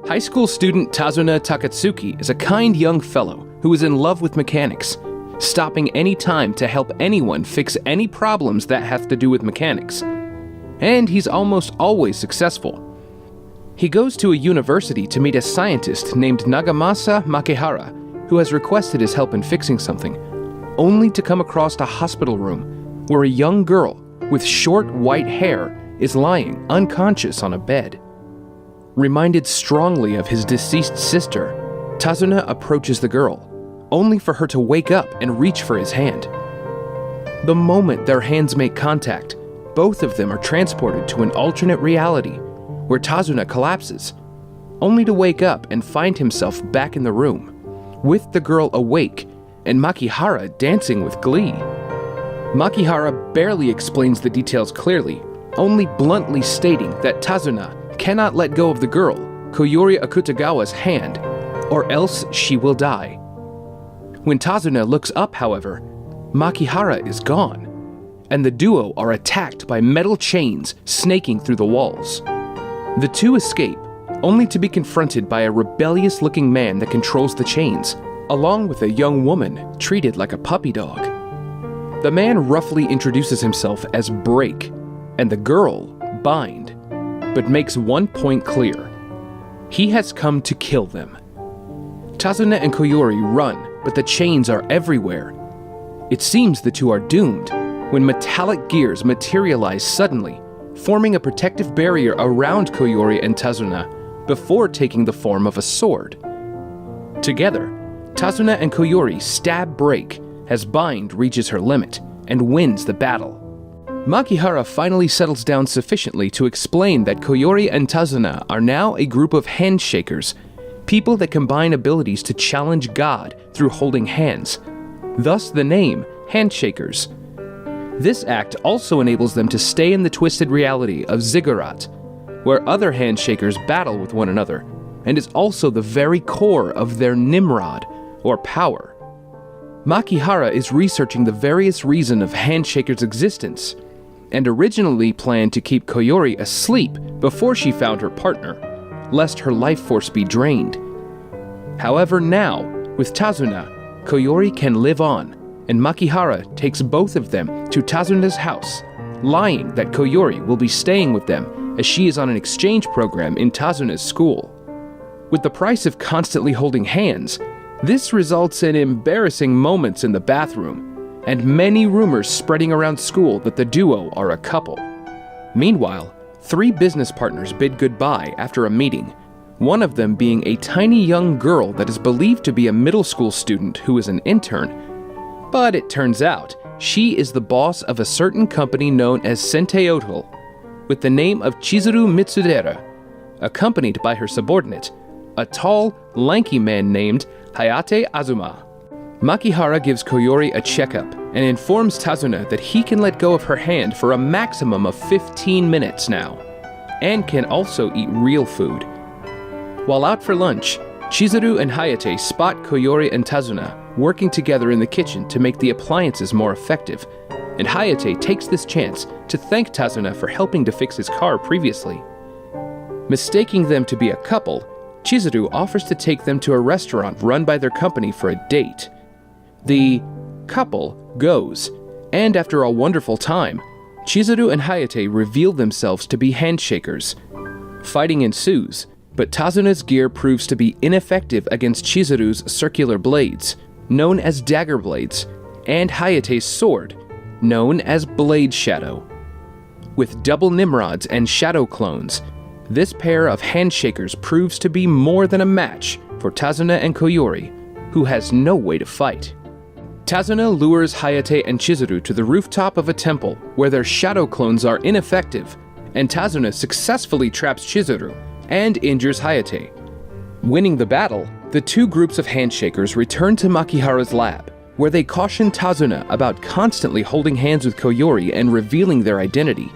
High school student Tazuna Takatsuki is a kind young fellow who is in love with mechanics, stopping any time to help anyone fix any problems that have to do with mechanics. And he's almost always successful. He goes to a university to meet a scientist named Nagamasa Makihara, who has requested his help in fixing something, only to come across a hospital room where a young girl with short white hair is lying unconscious on a bed. Reminded strongly of his deceased sister, Tazuna approaches the girl, only for her to wake up and reach for his hand. The moment their hands make contact, both of them are transported to an alternate reality where Tazuna collapses, only to wake up and find himself back in the room, with the girl awake and Makihara dancing with glee. Makihara barely explains the details clearly, only bluntly stating that Tazuna cannot let go of the girl, Koyori Akutagawa's hand, or else she will die. When Tazuna looks up, however, Makihara is gone, and the duo are attacked by metal chains snaking through the walls. The two escape, only to be confronted by a rebellious-looking man that controls the chains, along with a young woman treated like a puppy dog. The man roughly introduces himself as Break, and the girl, Bind, but makes one point clear. He has come to kill them. Tazuna and Koyori run, but the chains are everywhere. It seems the two are doomed when metallic gears materialize suddenly, forming a protective barrier around Koyori and Tazuna before taking the form of a sword. Together, Tazuna and Koyori stab Break as Bind reaches her limit and wins the battle. Makihara finally settles down sufficiently to explain that Koyori and Tazuna are now a group of handshakers, people that combine abilities to challenge God through holding hands, thus the name Handshakers. This act also enables them to stay in the twisted reality of Ziggurat, where other handshakers battle with one another, and is also the very core of their Nimrod, or power. Makihara is researching the various reasons of Handshakers' existence, and originally planned to keep Koyori asleep before she found her partner, lest her life force be drained. However, now, with Tazuna, Koyori can live on, and Makihara takes both of them to Tazuna's house, lying that Koyori will be staying with them as she is on an exchange program in Tazuna's school. With the price of constantly holding hands, this results in embarrassing moments in the bathroom, and many rumors spreading around school that the duo are a couple. Meanwhile, 3 business partners bid goodbye after a meeting, one of them being a tiny young girl that is believed to be a middle school student who is an intern. But it turns out, she is the boss of a certain company known as Sentei Hotel, with the name of Chizuru Mitsudera, accompanied by her subordinate, a tall, lanky man named Hayate Azuma. Makihara gives Koyori a checkup and informs Tazuna that he can let go of her hand for a maximum of 15 minutes now, and can also eat real food. While out for lunch, Chizuru and Hayate spot Koyori and Tazuna working together in the kitchen to make the appliances more effective, and Hayate takes this chance to thank Tazuna for helping to fix his car previously. Mistaking them to be a couple, Chizuru offers to take them to a restaurant run by their company for a date. The couple goes, and after a wonderful time, Chizuru and Hayate reveal themselves to be handshakers. Fighting ensues, but Tazuna's gear proves to be ineffective against Chizuru's circular blades, known as dagger blades, and Hayate's sword, known as Blade Shadow. With double Nimrods and Shadow clones, this pair of handshakers proves to be more than a match for Tazuna and Koyori, who has no way to fight. Tazuna lures Hayate and Chizuru to the rooftop of a temple where their shadow clones are ineffective, and Tazuna successfully traps Chizuru and injures Hayate. Winning the battle, the two groups of handshakers return to Makihara's lab, where they caution Tazuna about constantly holding hands with Koyori and revealing their identity.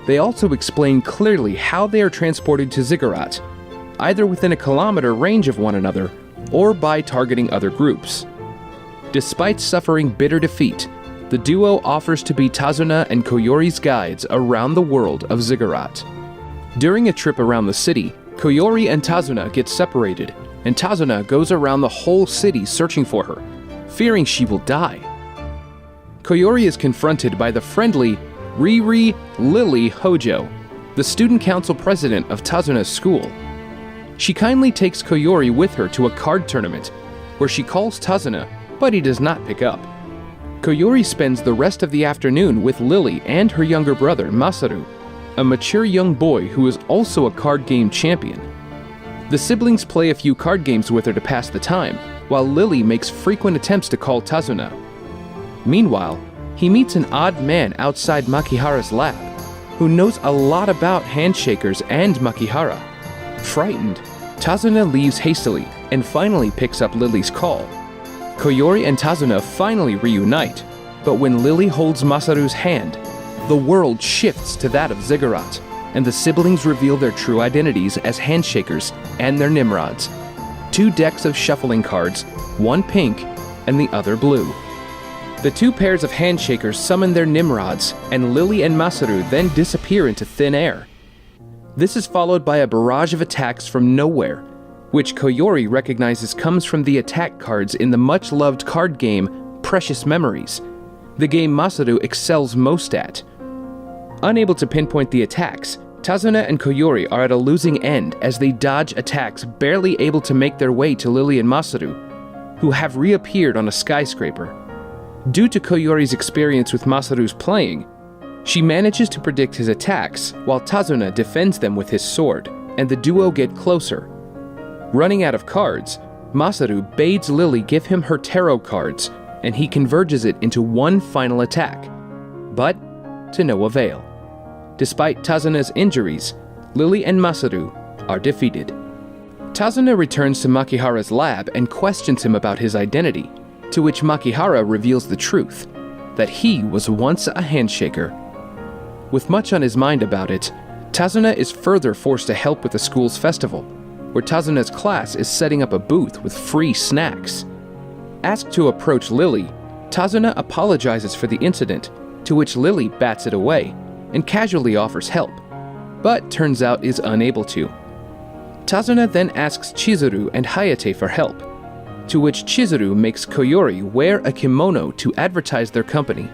They also explain clearly how they are transported to Ziggurat, either within a kilometer range of one another or by targeting other groups. Despite suffering bitter defeat, the duo offers to be Tazuna and Koyori's guides around the world of Ziggurat. During a trip around the city, Koyori and Tazuna get separated, and Tazuna goes around the whole city searching for her, fearing she will die. Koyori is confronted by the friendly Riri Lily Hojo, the student council president of Tazuna's school. She kindly takes Koyori with her to a card tournament, where she calls Tazuna, but he does not pick up. Koyori spends the rest of the afternoon with Lily and her younger brother, Masaru, a mature young boy who is also a card game champion. The siblings play a few card games with her to pass the time, while Lily makes frequent attempts to call Tazuna. Meanwhile, he meets an odd man outside Makihara's lab, who knows a lot about handshakers and Makihara. Frightened, Tazuna leaves hastily and finally picks up Lily's call. Koyori and Tazuna finally reunite, but when Lily holds Masaru's hand, the world shifts to that of Ziggurat, and the siblings reveal their true identities as handshakers and their Nimrods. 2 decks of shuffling cards, one pink and the other blue. The 2 pairs of handshakers summon their Nimrods, and Lily and Masaru then disappear into thin air. This is followed by a barrage of attacks from nowhere, which Koyori recognizes comes from the attack cards in the much-loved card game Precious Memories, the game Masaru excels most at. Unable to pinpoint the attacks, Tazuna and Koyori are at a losing end as they dodge attacks, barely able to make their way to Lily and Masaru, who have reappeared on a skyscraper. Due to Koyori's experience with Masaru's playing, she manages to predict his attacks, while Tazuna defends them with his sword, and the duo get closer. Running out of cards, Masaru bids Lily give him her tarot cards, and he converges it into one final attack, but to no avail. Despite Tazuna's injuries, Lily and Masaru are defeated. Tazuna returns to Makihara's lab and questions him about his identity, to which Makihara reveals the truth, that he was once a handshaker. With much on his mind about it, Tazuna is further forced to help with the school's festival, where Tazuna's class is setting up a booth with free snacks. Asked to approach Lily, Tazuna apologizes for the incident, to which Lily bats it away and casually offers help, but turns out is unable to. Tazuna then asks Chizuru and Hayate for help, to which Chizuru makes Koyori wear a kimono to advertise their company.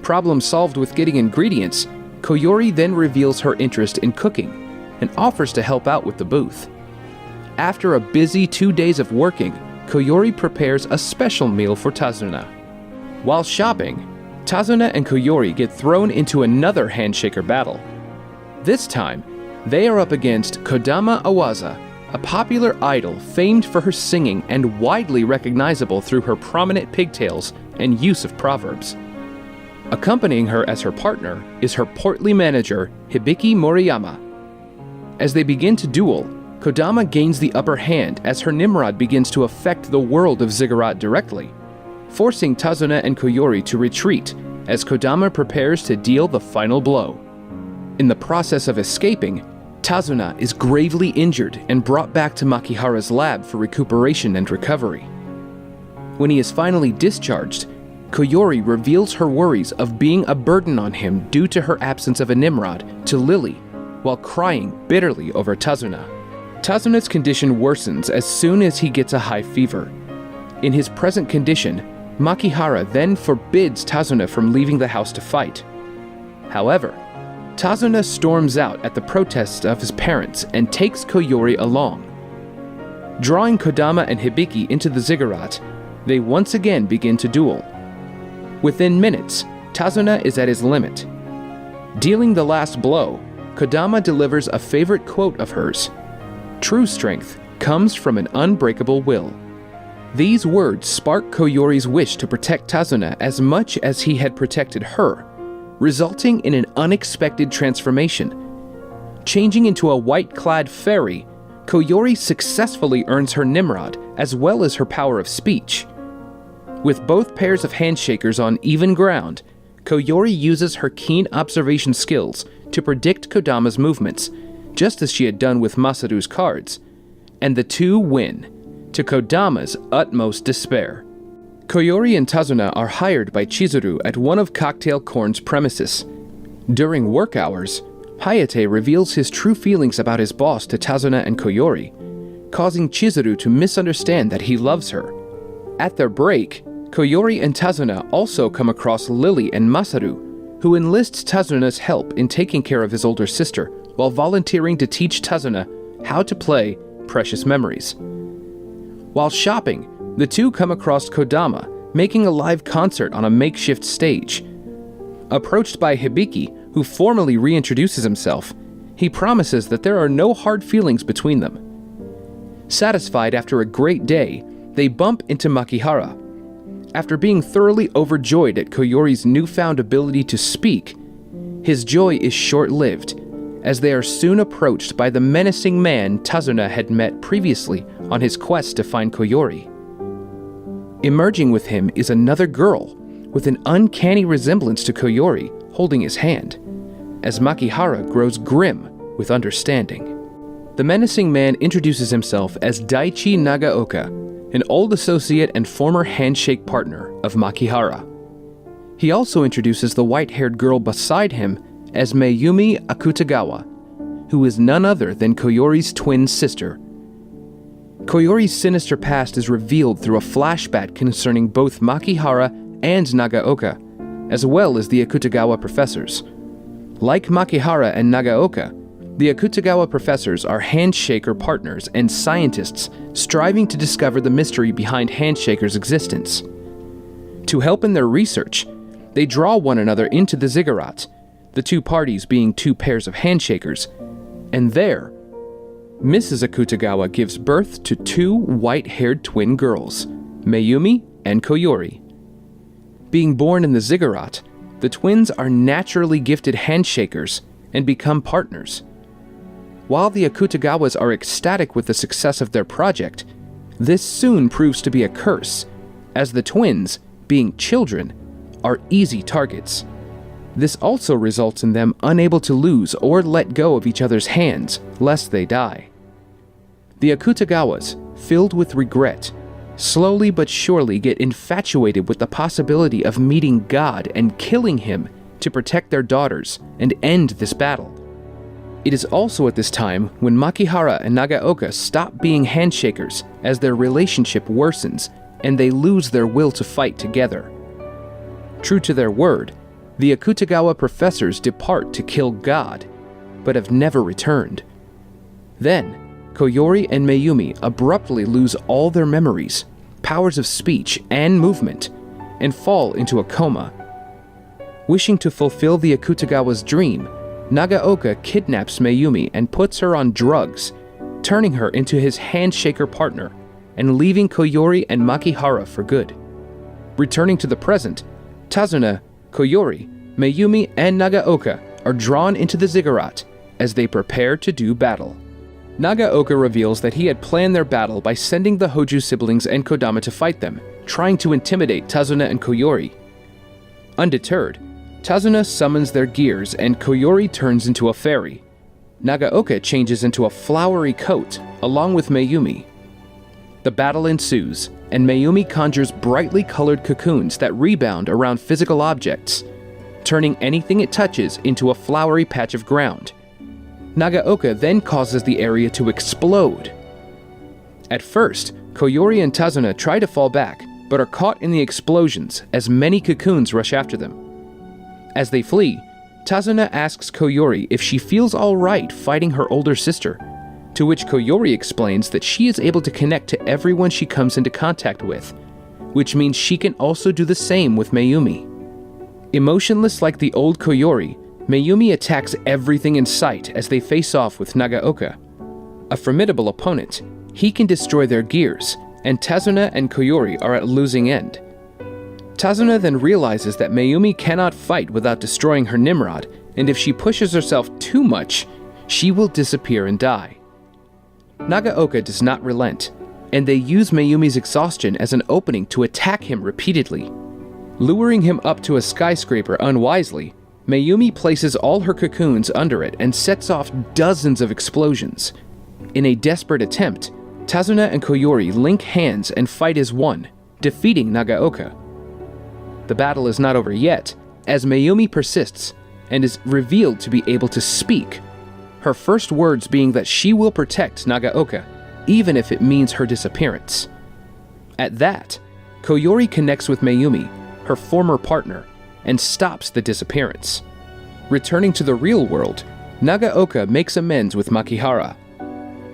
Problem solved with getting ingredients, Koyori then reveals her interest in cooking and offers to help out with the booth. After a busy 2 days of working, Koyori prepares a special meal for Tazuna. While shopping, Tazuna and Koyori get thrown into another handshaker battle. This time, they are up against Kodama Awaza, a popular idol famed for her singing and widely recognizable through her prominent pigtails and use of proverbs. Accompanying her as her partner is her portly manager, Hibiki Moriyama. As they begin to duel, Kodama gains the upper hand as her Nimrod begins to affect the world of Ziggurat directly, forcing Tazuna and Koyori to retreat as Kodama prepares to deal the final blow. In the process of escaping, Tazuna is gravely injured and brought back to Makihara's lab for recuperation and recovery. When he is finally discharged, Koyori reveals her worries of being a burden on him due to her absence of a Nimrod to Lily, while crying bitterly over Tazuna. Tazuna's condition worsens as soon as he gets a high fever. In his present condition, Makihara then forbids Tazuna from leaving the house to fight. However, Tazuna storms out at the protests of his parents and takes Koyori along. Drawing Kodama and Hibiki into the Ziggurat, they once again begin to duel. Within minutes, Tazuna is at his limit. Dealing the last blow, Kodama delivers a favorite quote of hers: "True strength comes from an unbreakable will." These words spark Koyori's wish to protect Tazuna as much as he had protected her, resulting in an unexpected transformation. Changing into a white-clad fairy, Koyori successfully earns her Nimrod as well as her power of speech. With both pairs of handshakers on even ground, Koyori uses her keen observation skills to predict Kodama's movements, just as she had done with Masaru's cards, and the two win, to Kodama's utmost despair. Koyori and Tazuna are hired by Chizuru at one of Cocktail Corn's premises. During work hours, Hayate reveals his true feelings about his boss to Tazuna and Koyori, causing Chizuru to misunderstand that he loves her. At their break, Koyori and Tazuna also come across Lily and Masaru, who enlists Tazuna's help in taking care of his older sister while volunteering to teach Tazuna how to play Precious Memories. While shopping, the two come across Kodama making a live concert on a makeshift stage. Approached by Hibiki, who formally reintroduces himself, he promises that there are no hard feelings between them. Satisfied after a great day, they bump into Makihara. After being thoroughly overjoyed at Koyori's newfound ability to speak, his joy is short-lived, as they are soon approached by the menacing man Tazuna had met previously on his quest to find Koyori. Emerging with him is another girl, with an uncanny resemblance to Koyori, holding his hand, as Makihara grows grim with understanding. The menacing man introduces himself as Daichi Nagaoka, an old associate and former handshake partner of Makihara. He also introduces the white-haired girl beside him as Mayumi Akutagawa, who is none other than Koyori's twin sister. Koyori's sinister past is revealed through a flashback concerning both Makihara and Nagaoka, as well as the Akutagawa professors. Like Makihara and Nagaoka, the Akutagawa professors are handshaker partners and scientists striving to discover the mystery behind handshakers' existence. To help in their research, they draw one another into the Ziggurat, the two parties being two pairs of handshakers, and there, Mrs. Akutagawa gives birth to two white-haired twin girls, Mayumi and Koyori. Being born in the Ziggurat, the twins are naturally gifted handshakers and become partners. While the Akutagawas are ecstatic with the success of their project, this soon proves to be a curse, as the twins, being children, are easy targets. This also results in them unable to lose or let go of each other's hands, lest they die. The Akutagawas, filled with regret, slowly but surely get infatuated with the possibility of meeting God and killing him to protect their daughters and end this battle. It is also at this time when Makihara and Nagaoka stop being handshakers as their relationship worsens and they lose their will to fight together. True to their word, the Akutagawa professors depart to kill God, but have never returned. Then, Koyori and Mayumi abruptly lose all their memories, powers of speech and movement, and fall into a coma. Wishing to fulfill the Akutagawa's dream, Nagaoka kidnaps Mayumi and puts her on drugs, turning her into his handshaker partner and leaving Koyori and Makihara for good. Returning to the present, Tazuna, Koyori, Mayumi, and Nagaoka are drawn into the Ziggurat as they prepare to do battle. Nagaoka reveals that he had planned their battle by sending the Hoju siblings and Kodama to fight them, trying to intimidate Tazuna and Koyori. Undeterred, Tazuna summons their gears and Koyori turns into a fairy. Nagaoka changes into a flowery coat, along with Mayumi. The battle ensues, and Mayumi conjures brightly colored cocoons that rebound around physical objects, turning anything it touches into a flowery patch of ground. Nagaoka then causes the area to explode. At first, Koyori and Tazuna try to fall back, but are caught in the explosions as many cocoons rush after them. As they flee, Tazuna asks Koyori if she feels alright fighting her older sister, to which Koyori explains that she is able to connect to everyone she comes into contact with, which means she can also do the same with Mayumi. Emotionless like the old Koyori, Mayumi attacks everything in sight as they face off with Nagaoka. A formidable opponent, he can destroy their gears, and Tazuna and Koyori are at losing end. Tazuna then realizes that Mayumi cannot fight without destroying her Nimrod, and if she pushes herself too much, she will disappear and die. Nagaoka does not relent, and they use Mayumi's exhaustion as an opening to attack him repeatedly. Luring him up to a skyscraper unwisely, Mayumi places all her cocoons under it and sets off dozens of explosions. In a desperate attempt, Tazuna and Koyori link hands and fight as one, defeating Nagaoka. The battle is not over yet, as Mayumi persists, and is revealed to be able to speak, her first words being that she will protect Nagaoka, even if it means her disappearance. At that, Koyori connects with Mayumi, her former partner, and stops the disappearance. Returning to the real world, Nagaoka makes amends with Makihara.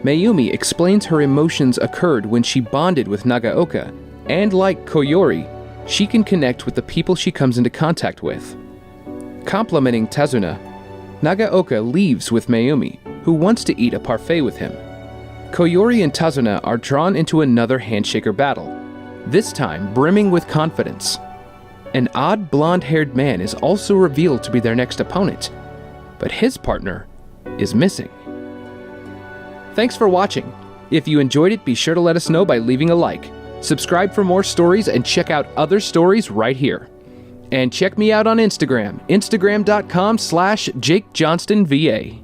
Mayumi explains her emotions occurred when she bonded with Nagaoka, and like Koyori, she can connect with the people she comes into contact with. Complimenting Tazuna, Nagaoka leaves with Mayumi, who wants to eat a parfait with him. Koyori and Tazuna are drawn into another handshaker battle, this time brimming with confidence. An odd blonde-haired man is also revealed to be their next opponent, but his partner is missing. Thanks for watching. If you enjoyed it, be sure to let us know by leaving a like. Subscribe for more stories and check out other stories right here. And check me out on Instagram, instagram.com/JakeJohnstonVA.